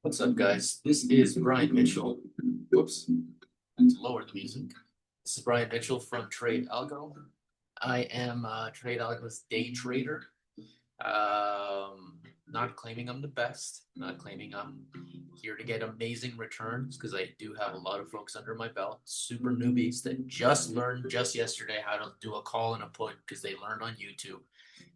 What's up, guys? This is Brian Mitchell. Whoops, I have to lower the music. This is Brian Mitchell from Trade Algo. I am a Trade Algo's day trader. Not claiming I'm the best, not claiming I'm here to get amazing returns, because I do have a lot of folks under my belt, super newbies that just learned just yesterday how to do a call and a put because they learned on YouTube,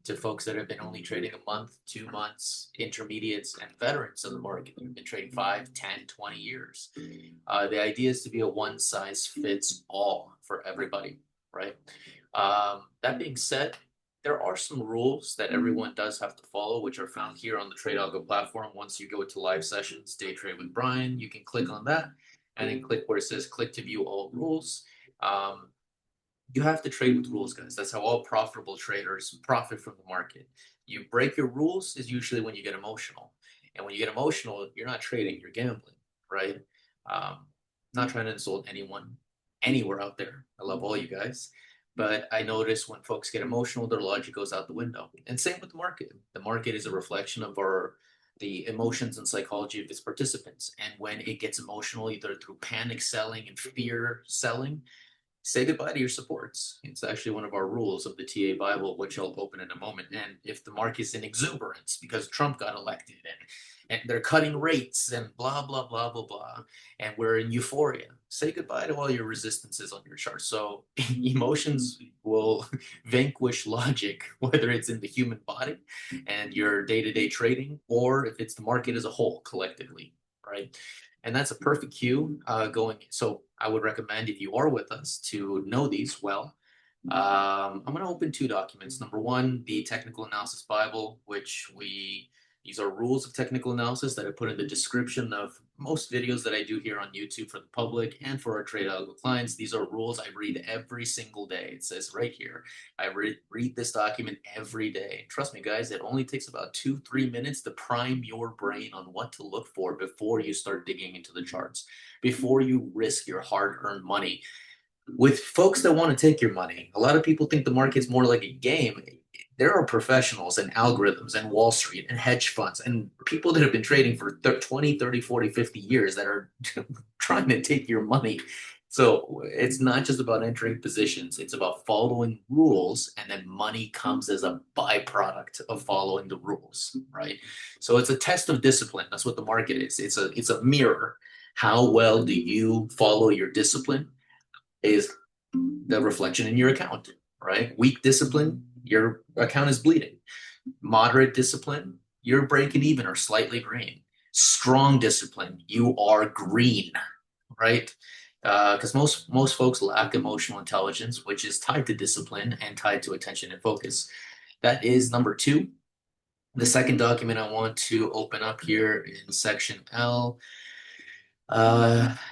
to folks that have been only trading a month, 2 months, intermediates, and veterans of the market that have been trading 5, 10, 20 years. The idea is to be a one size fits all for everybody, right? That being said, there are some rules that everyone does have to follow, which are found here on the Trade Algo platform. Once you go to live sessions, Day Trade with Brian, you can click on that and then click where it says click to view all rules. You have to trade with rules, guys. That's how all profitable traders profit from the market. You break your rules is usually when you get emotional. And when you get emotional, you're not trading, you're gambling, right? Not trying to insult anyone anywhere out there. I love all you guys. But I notice when folks get emotional, their logic goes out the window. And same with the market. The market is a reflection of the emotions and psychology of its participants. And when it gets emotional, either through panic selling and fear selling, say goodbye to your supports. It's actually one of our rules of the TA Bible, which I'll open in a moment. And if the market's in exuberance because Trump got elected and they're cutting rates and blah, blah, blah, blah, blah, and we're in euphoria, say goodbye to all your resistances on your chart. So emotions will vanquish logic, whether it's in the human body and your day-to-day trading, or if it's the market as a whole collectively, right? And that's a perfect cue going. So I would recommend, if you are with us, to know these well. I'm going to open two documents. Number one, the Technical Analysis Bible, these are rules of technical analysis that I put in the description of most videos that I do here on YouTube for the public and for our Trade Algo clients. These are rules I read every single day. It says right here, I read this document every day. Trust me, guys, it only takes about 2-3 minutes to prime your brain on what to look for before you start digging into the charts, before you risk your hard-earned money. With folks that want to take your money, a lot of people think the market's more like a game. There are professionals and algorithms and Wall Street and hedge funds and people that have been trading for 20, 30, 40, 50 years that are trying to take your money. So it's not just about entering positions. It's about following rules, and then money comes as a byproduct of following the rules, right? So it's a test of discipline. That's what the market is. It's a mirror. How well do you follow your discipline is the reflection in your account, right? Weak discipline, your account is bleeding. Moderate discipline, you're breaking even or slightly green. Strong discipline, you are green, right? Because most folks lack emotional intelligence, which is tied to discipline and tied to attention and focus. That is number two. The second document I want to open up here in section L.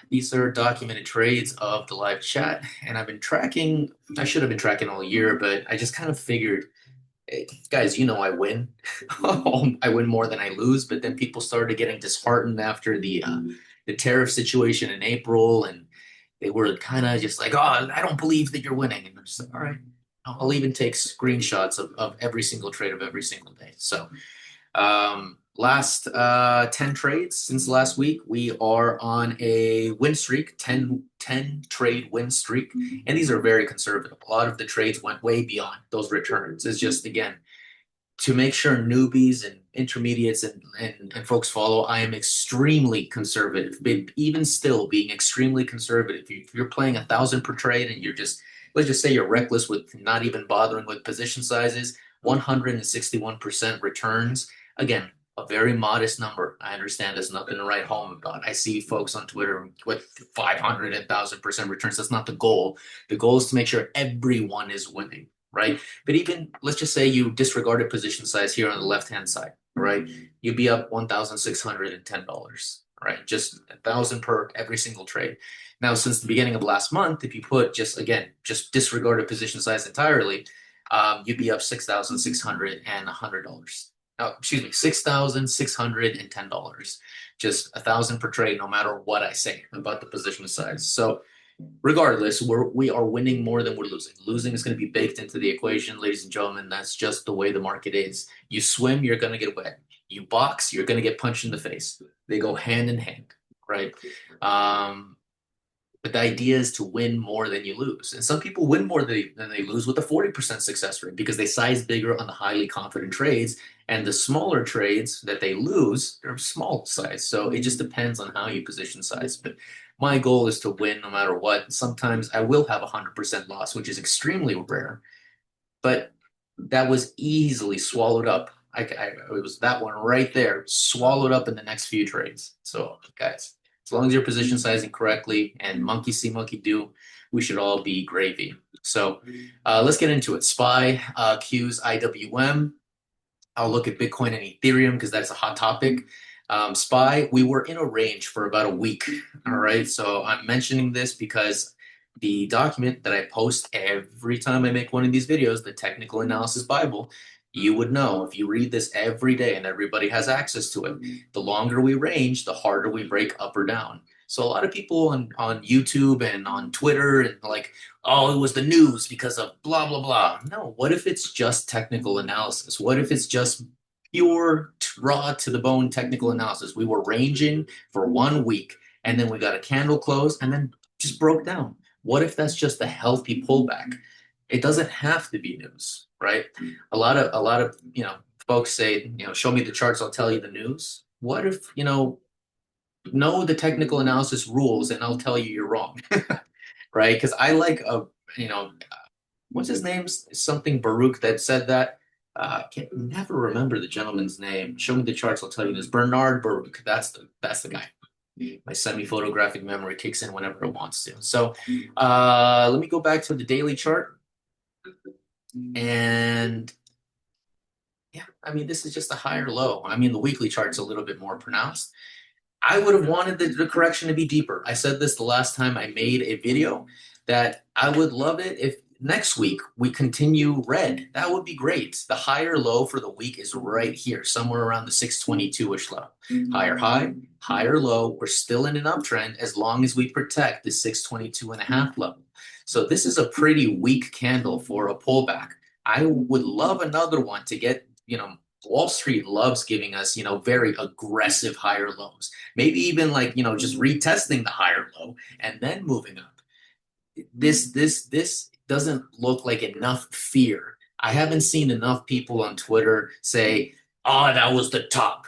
These are documented trades of the live chat, and I've been tracking. I should have been tracking all year, but I just kind of figured, hey, guys, I win. I win more than I lose. But then people started getting disheartened after the tariff situation in April, and they were kind of just like, "Oh, I don't believe that you're winning." And I'm just like, "All right, I'll even take screenshots of every single trade of every single day." So last 10 trades since last week, we are on a win streak, 10 trade win streak. And these are very conservative. A lot of the trades went way beyond those returns. It's just, again, to make sure newbies and intermediates and folks follow, I am extremely conservative, but even still being extremely conservative. If you're playing 1,000 per trade and let's just say you're reckless with not even bothering with position sizes, 161% returns. Again, a very modest number. I understand there's nothing to write home about. I see folks on Twitter with 500 and 1,000% returns. That's not the goal. The goal is to make sure everyone is winning, right? But even, let's just say you disregarded position size here on the left-hand side, right? You'd be up $1,610, right? Just 1,000 per every single trade. Now, since the beginning of last month, if you put just disregarded position size entirely, you'd be up $6,600 and $100. excuse me, $6,610. Just 1,000 per trade, no matter what I say about the position size. So regardless, we are winning more than we're losing. Losing is going to be baked into the equation, ladies and gentlemen. That's just the way the market is. You swim, you're going to get wet. You box, you're going to get punched in the face. They go hand in hand, right? Um, but the idea is to win more than you lose. And some people win more than they lose with a 40% success rate because they size bigger on the highly confident trades. And the smaller trades that they lose, they're small size. So it just depends on how you position size. But my goal is to win no matter what. Sometimes I will have a 100% loss, which is extremely rare. But that was easily swallowed up. It was that one right there, swallowed up in the next few trades. So, guys, as long as you're position sizing correctly and monkey see, monkey do, we should all be gravy. So, let's get into it. SPY, Q's, IWM. I'll look at Bitcoin and Ethereum because that's a hot topic. SPY, we were in a range for about a week. All right. So I'm mentioning this because the document that I post every time I make one of these videos, the Technical Analysis Bible, you would know if you read this every day and everybody has access to it. The longer we range, the harder we break up or down. So a lot of people on YouTube and on Twitter and like, oh, it was the news because of blah, blah, blah. No, what if it's just technical analysis? What if it's just pure, raw to the bone technical analysis? We were ranging for 1 week and then we got a candle close and then just broke down. What if that's just a healthy pullback? It doesn't have to be news, right? A lot of folks say, show me the charts, I'll tell you the news. What if, know the technical analysis rules and I'll tell you you're wrong, right? Because I like you know, what's his name? Something Baruch that said that. Can't never remember the gentleman's name. Show me the charts, I'll tell you this. Bernard Baruch. That's the guy. My semi-photographic memory kicks in whenever it wants to. So let me go back to the daily chart. And yeah, I mean, this is just a higher low. I mean, the weekly chart's a little bit more pronounced. I would have wanted the correction to be deeper. I said this the last time I made a video that I would love it if next week we continue red. That would be great. The higher low for the week is right here, somewhere around the 622-ish level. Higher high, higher low. We're still in an uptrend as long as we protect the 622.5 level. So this is a pretty weak candle for a pullback. I would love another one to get, Wall Street loves giving us, very aggressive higher lows. Maybe even like, just retesting the higher low and then moving up. This doesn't look like enough fear. I haven't seen enough people on Twitter say, "Oh, that was the top."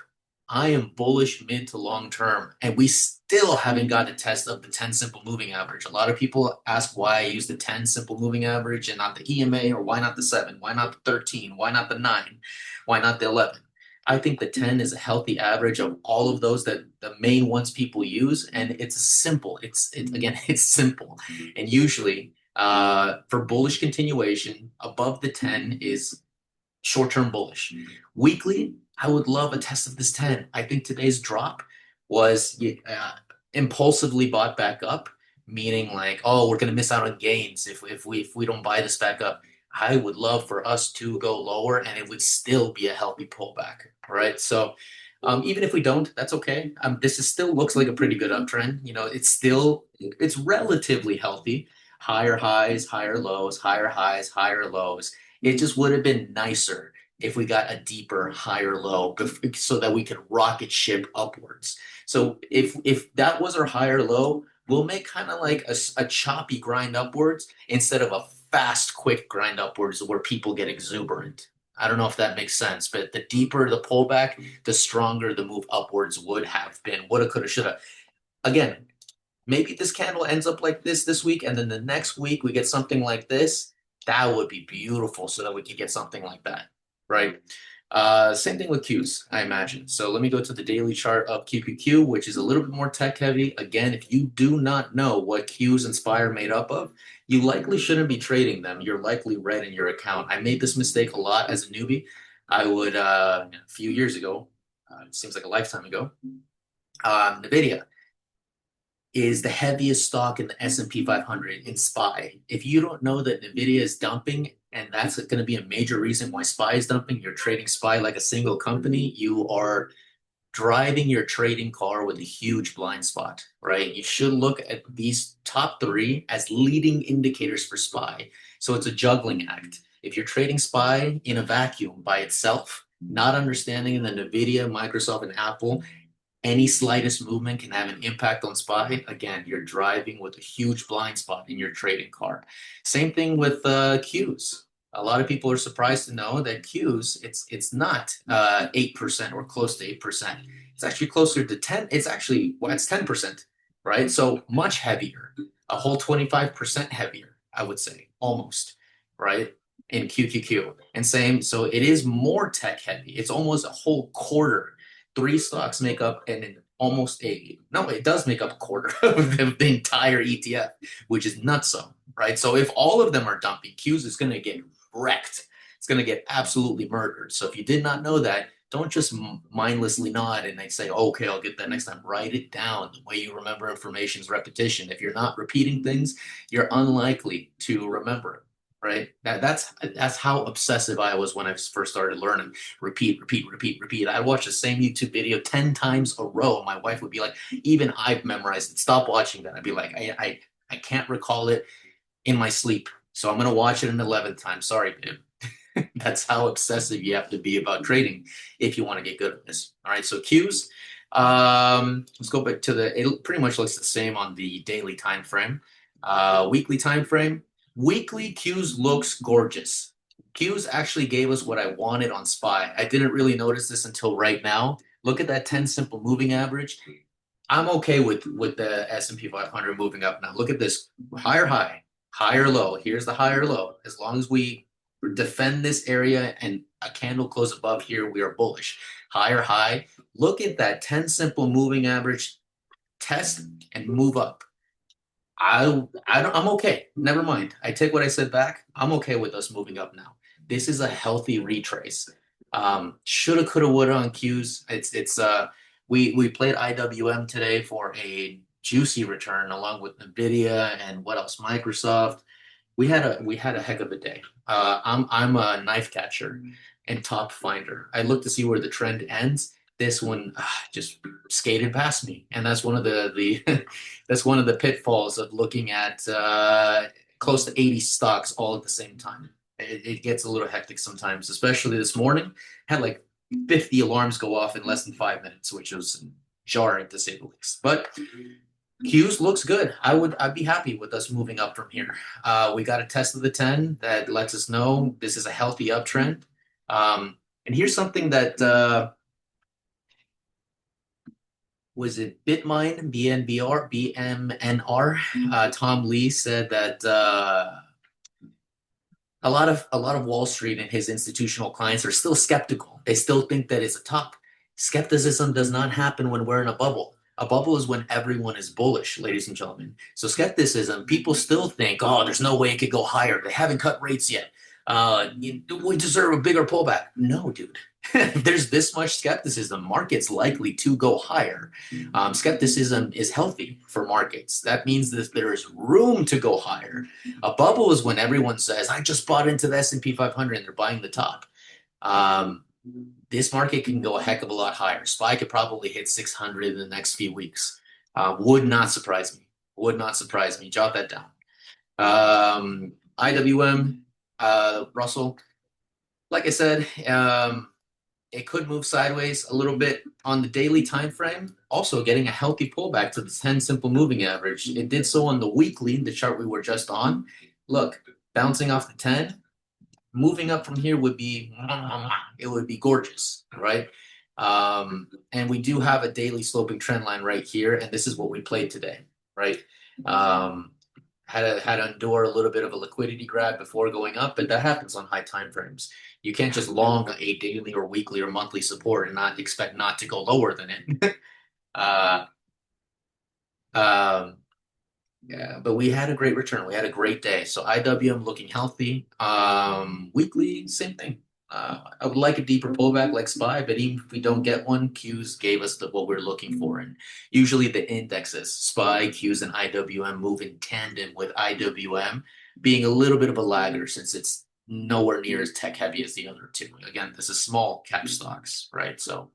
I am bullish mid to long term, and we still haven't got a test of the 10 simple moving average. A lot of people ask why I use the 10 simple moving average and not the EMA, or why not the 7? Why not the 13? Why not the 9? Why not the 11? I think the 10 is a healthy average of all of those that the main ones people use, and it's simple. Again, it's simple, and usually for bullish continuation, above the 10 is short-term bullish. Weekly, I would love a test of this 10. I think today's drop was impulsively bought back up, meaning like, oh, we're going to miss out on gains if we don't buy this back up. I would love for us to go lower and it would still be a healthy pullback. All right. So even if we don't, that's okay. This is still looks like a pretty good uptrend. It's relatively healthy. Higher highs, higher lows, higher highs, higher lows. It just would have been nicer if we got a deeper, higher low so that we could rocket ship upwards. So if that was our higher low, we'll make kind of like a choppy grind upwards instead of a fast, quick grind upwards where people get exuberant. I don't know if that makes sense, but the deeper the pullback, the stronger the move upwards would have been. Woulda, coulda, shoulda. Again, maybe this candle ends up like this week, and then the next week we get something like this. That would be beautiful so that we could get something like that, right? Same thing with Qs, I imagine. So let me go to the daily chart of QQQ, which is a little bit more tech heavy. Again, if you do not know what Qs and SPY are made up of, you likely shouldn't be trading them. You're likely red in your account. I made this mistake a lot as a newbie. I would, a few years ago, it seems like a lifetime ago, NVIDIA. is the heaviest stock in the S&P 500 in SPY. If you don't know that Nvidia is dumping, and that's going to be a major reason why SPY is dumping, you're trading SPY like a single company, you are driving your trading car with a huge blind spot, right? You should look at these top three as leading indicators for SPY. So it's a juggling act. If you're trading SPY in a vacuum by itself, not understanding that NVIDIA, Microsoft, and Apple, any slightest movement can have an impact on SPY. Again, you're driving with a huge blind spot in your trading car. Same thing with Qs. A lot of people are surprised to know that Qs, it's not 8% or close to 8%. It's actually closer to 10. It's actually, well, it's 10%, right? So much heavier, a whole 25% heavier, I would say, almost, right? In QQQ. And same, so it is more tech heavy. It's almost a whole quarter. Three stocks make up almost no, it does make up a quarter of the entire ETF, which is nutso, right? So if all of them are dumping, Qs is going to get wrecked. It's going to get absolutely murdered. So if you did not know that, don't just mindlessly nod and they say, okay, I'll get that next time. Write it down. The way you remember information is repetition. If you're not repeating things, you're unlikely to remember it. Right. That's how obsessive I was when I first started learning. Repeat, repeat, repeat, repeat. I'd watch the same YouTube video 10 times a row. My wife would be like, even I've memorized it. Stop watching that. I'd be like, I can't recall it in my sleep. So I'm gonna watch it an 11th time. Sorry, babe. That's how obsessive you have to be about trading if you want to get good at this. All right. So Qs. Let's go back to it pretty much looks the same on the daily time frame. Weekly time frame. Weekly Qs looks gorgeous. Qs actually gave us what I wanted on SPY. I didn't really notice this until right now. Look at that 10 simple moving average. I'm okay with the S&P 500 moving up now. Look at this higher high, higher low. Here's the higher low. As long as we defend this area and a candle close above here, we are bullish. Higher high. Look at that 10 simple moving average. Test and move up. I'm okay. Never mind. I take what I said back. I'm okay with us moving up now. This is a healthy retrace. Shoulda, coulda, woulda on Qs. We played IWM today for a juicy return along with Nvidia and what else? Microsoft. We had a heck of a day. I'm a knife catcher and top finder. I look to see where the trend ends. This one just skated past me, and that's one of the that's one of the pitfalls of looking at close to 80 stocks all at the same time. It gets a little hectic sometimes, especially this morning. Had like 50 alarms go off in less than 5 minutes, which was jarring to say the least. But Qs looks good. I'd be happy with us moving up from here. We got a test of the 10 that lets us know this is a healthy uptrend. And here's something that was it Bitmine, BMNR? Tom Lee said that a lot of Wall Street and his institutional clients are still skeptical. They still think that it's a top. Skepticism does not happen when we're in a bubble. A bubble is when everyone is bullish, ladies and gentlemen. So skepticism, people still think, oh, there's no way it could go higher. They haven't cut rates yet. We deserve a bigger pullback. No, dude. There's this much skepticism. Markets likely to go higher. Skepticism is healthy for markets. That means that there is room to go higher. A bubble is when everyone says, I just bought into the S&P 500 and they're buying the top. This market can go a heck of a lot higher. SPY could probably hit 600 in the next few weeks. Would not surprise me. Would not surprise me. Jot that down. IWM, Russell, like I said, it could move sideways a little bit on the daily time frame. Also getting a healthy pullback to the 10 simple moving average. It did so on the weekly, the chart we were just on. Look, bouncing off the 10. Moving up from here would be gorgeous, right? And we do have a daily sloping trend line right here, and this is what we played today, right? Had to endure a little bit of a liquidity grab before going up, but that happens on high time frames. You can't just long a daily or weekly or monthly support and not expect not to go lower than it. Yeah, but we had a great return. We had a great day. So IWM looking healthy. Weekly, same thing. I would like a deeper pullback like SPY, but even if we don't get one, Qs gave us what we're looking for. And usually the indexes, SPY, Qs, and IWM move in tandem with IWM being a little bit of a lagger since it's nowhere near as tech heavy as the other two. Again, this is small cap stocks, right? So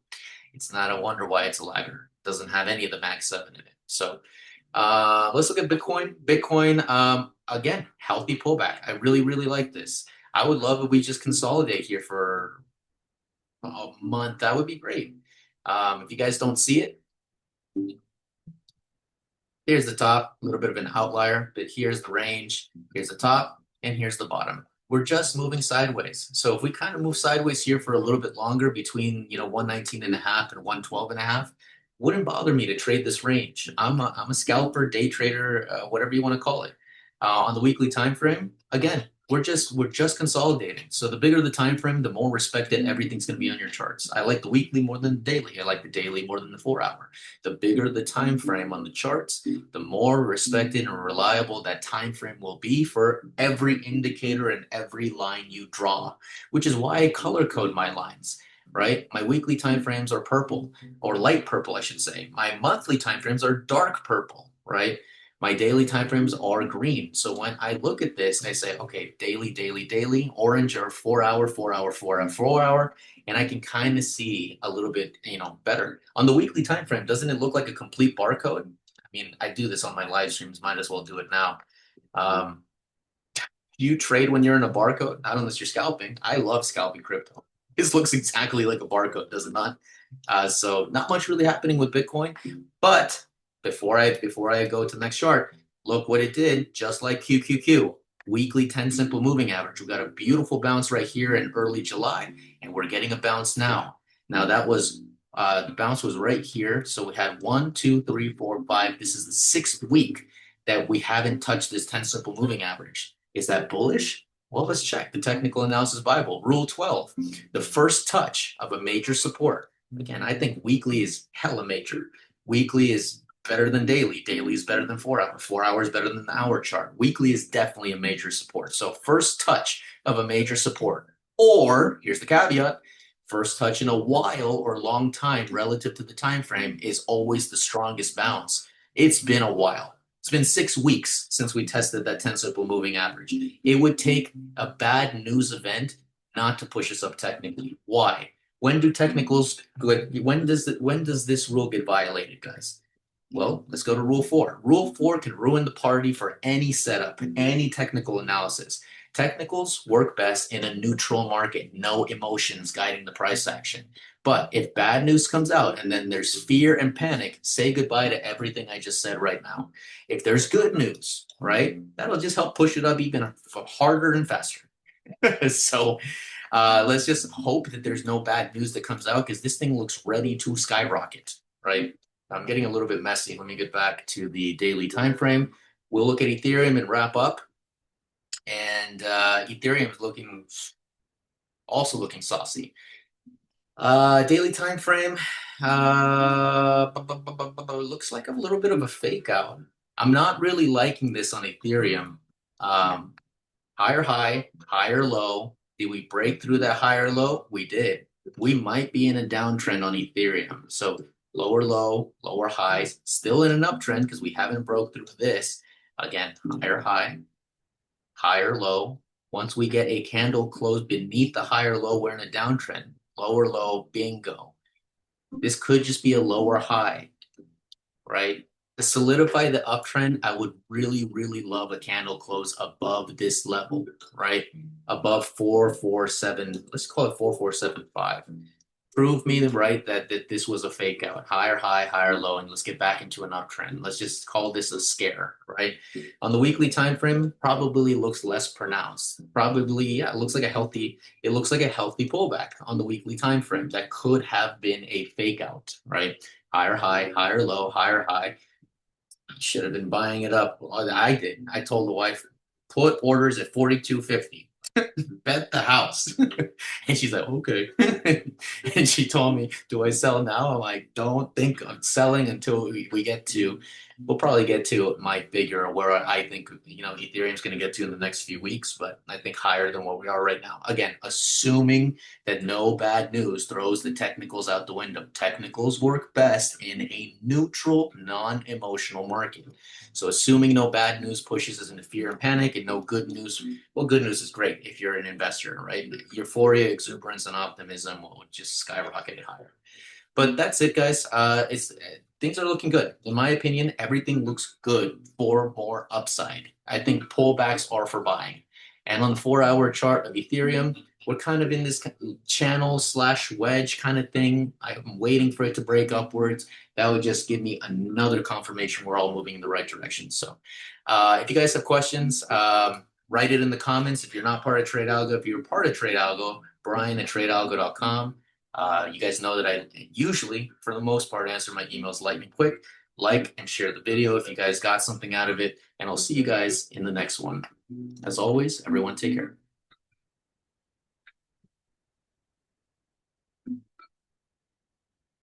it's not a wonder why it's a lagger. It doesn't have any of the Mag 7 in it. So let's look at Bitcoin. Bitcoin, again, healthy pullback. I really, really like this. I would love if we just consolidate here for a month. That would be great. If you guys don't see it, here's the top, a little bit of an outlier, but here's the range. Here's the top, and here's the bottom. We're just moving sideways. So if we kind of move sideways here for a little bit longer between, 119 and a half and 112 and a half, wouldn't bother me to trade this range. I'm a scalper, day trader, whatever you want to call it. On the weekly time frame, again, we're just consolidating. So the bigger the time frame, the more respected everything's going to be on your charts. I like the weekly more than the daily. I like the daily more than the 4 hour. The bigger the time frame on the charts, the more respected and reliable that time frame will be for every indicator and every line you draw, which is why I color code my lines. Right? My weekly time frames are purple or light purple, I should say. My monthly time frames are dark purple, right? My daily time frames are green. So when I look at this, I say, okay, daily, daily, daily, orange or 4 hour, 4 hour, 4 hour, 4 hour, and I can kind of see a little bit, better. On the weekly time frame, doesn't it look like a complete barcode? I mean, I do this on my live streams, might as well do it now. Um, do you trade when you're in a barcode? Not unless you're scalping. I love scalping crypto. This looks exactly like a barcode, does it not? So not much really happening with Bitcoin. But before I go to the next chart, look what it did, just like QQQ. Weekly 10 simple moving average. We got a beautiful bounce right here in early July, and we're getting a bounce now. Now that was the bounce was right here. So we had 1, 2, 3, 4, 5. This is the sixth week that we haven't touched this 10 simple moving average. Is that bullish? Well, let's check the technical analysis Bible. Rule 12, the first touch of a major support. Again, I think weekly is hella major. Weekly is better than daily. Daily is better than 4 hour. 4 hours better than the hour chart. Weekly is definitely a major support. So first touch of a major support. Or, here's the caveat, first touch in a while or long time relative to the time frame is always the strongest bounce. It's been a while. It's been 6 weeks since we tested that 10 simple moving average. It would take a bad news event not to push us up technically. Why? When do technicals when does this rule get violated, guys? Well, let's go to rule 4. Rule 4 can ruin the party for any setup, any technical analysis. Technicals work best in a neutral market, no emotions guiding the price action. But if bad news comes out and then there's fear and panic, say goodbye to everything I just said right now. If there's good news, right, that'll just help push it up even harder and faster. So let's just hope that there's no bad news that comes out because this thing looks ready to skyrocket, right? I'm getting a little bit messy. Let me get back to the daily time frame. We'll look at Ethereum and wrap up. And Ethereum is also looking saucy. Daily time frame looks like a little bit of a fake out. I'm not really liking this on Ethereum. Higher high, higher low. Did we break through that higher low? We did. We might be in a downtrend on Ethereum. So lower low, lower highs, still in an uptrend because we haven't broke through this. Again, higher high, higher low. Once we get a candle closed beneath the higher low, we're in a downtrend. Lower low, bingo. This could just be a lower high, right? To solidify the uptrend, I would really, really love a candle close above this level, right? Above 447, let's call it 4475. Prove me right that this was a fake out. Higher high, higher low, and let's get back into an uptrend. Let's just call this a scare, right? On the weekly time frame, probably looks less pronounced. Probably, yeah, it looks like a healthy pullback on the weekly time frame. That could have been a fake out, right? Higher high, higher low, higher high. Should have been buying it up. I did. I told the wife, put orders at 42.50. Bet the house. And she's like, okay. And she told me, do I sell now? I'm like, don't think I'm selling until we get to, we'll probably get to my figure where I think, Ethereum's going to get to in the next few weeks, but I think higher than what we are right now. Again, assuming that no bad news throws the technicals out the window. Technicals work best in a neutral, non-emotional market. So assuming no bad news pushes us into fear and panic and no good news, well, good news is great if you're an investor, right? Euphoria, exuberance, and optimism will just skyrocket it higher. But that's it, guys. It's things are looking good. In my opinion, everything looks good for more upside. I think pullbacks are for buying. And on the 4 hour chart of Ethereum, we're kind of in this channel slash wedge kind of thing. I'm waiting for it to break upwards. That would just give me another confirmation we're all moving in the right direction. So if you guys have questions, write it in the comments. If you're not part of Trade Algo, if you're part of Trade Algo, Brian at tradealgo.com. You guys know that I usually, for the most part, answer my emails lightning quick. Like and share the video if you guys got something out of it. And I'll see you guys in the next one. As always, everyone take care.